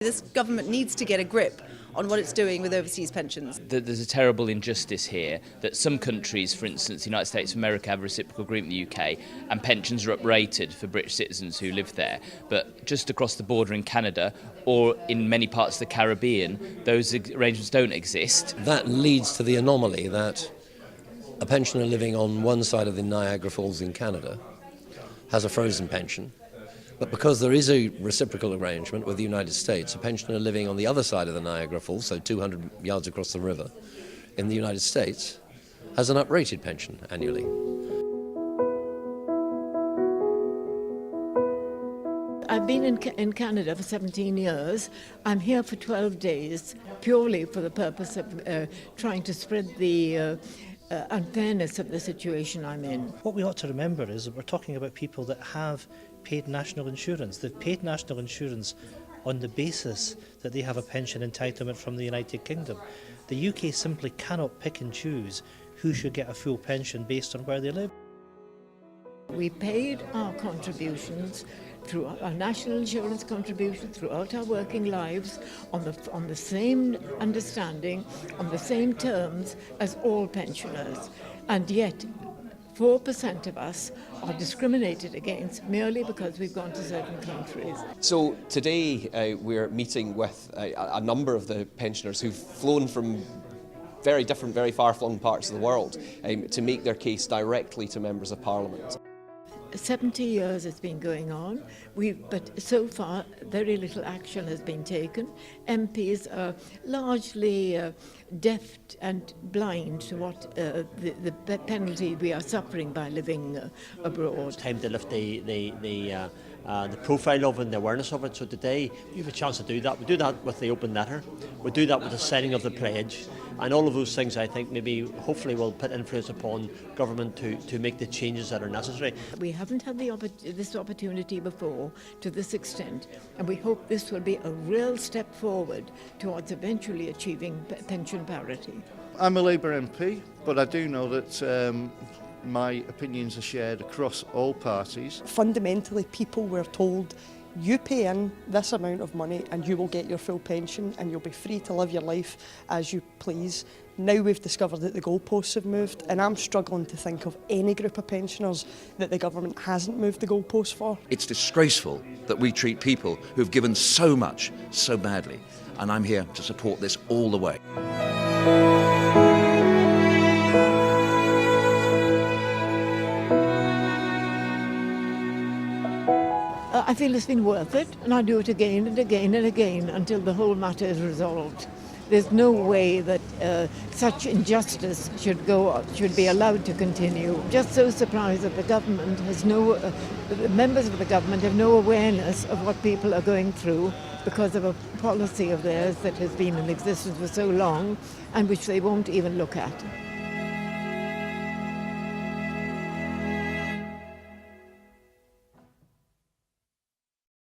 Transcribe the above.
This government needs to get a grip on what it's doing with overseas pensions. There's a terrible injustice here that some countries, for instance the United States of America, have a reciprocal agreement with the UK and pensions are uprated for British citizens who live there. But just across the border in Canada or in many parts of the Caribbean, those arrangements don't exist. That leads to the anomaly that a pensioner living on one side of the Niagara Falls in Canada has a frozen pension. But because there is a reciprocal arrangement with the United States, a pensioner living on the other side of the Niagara Falls, so 200 yards across the river, in the United States, has an uprated pension annually. I've been in Canada for 17 years. I'm here for 12 days, purely for the purpose of trying to spread the unfairness of the situation I'm in. What we ought to remember is that we're talking about people that have paid national insurance. They've paid national insurance on the basis that they have a pension entitlement from the United Kingdom. The UK simply cannot pick and choose who should get a full pension based on where they live. We paid our contributions through our national insurance contribution throughout our working lives on the same understanding, on the same terms as all pensioners, and yet 4% of us are discriminated against merely because we've gone to certain countries. So today we're meeting with a number of the pensioners who've flown from very different, very far-flung parts of the world to make their case directly to members of Parliament. 70 years it's been going on, but so far very little action has been taken. MPs are largely deaf and blind to what the penalty we are suffering by living abroad. It's time to lift the profile of it and the awareness of it. So today we have a chance to do that. We do that with the open letter, we do that with the signing of the pledge, and all of those things I think maybe hopefully will put influence upon government to make the changes that are necessary. We haven't had this opportunity before to this extent, and we hope this will be a real step forward towards eventually achieving pension parity. I'm a Labour MP, but I do know that my opinions are shared across all parties. Fundamentally, people were told, you pay in this amount of money and you will get your full pension and you'll be free to live your life as you please. Now we've discovered that the goalposts have moved, and I'm struggling to think of any group of pensioners that the government hasn't moved the goalposts for. It's disgraceful that we treat people who've given so much so badly, and I'm here to support this all the way. I feel it's been worth it, and I do it again and again and again until the whole matter is resolved. There's no way that such injustice should be allowed to continue. Just so surprised that the government has the members of the government have no awareness of what people are going through because of a policy of theirs that has been in existence for so long and which they won't even look at.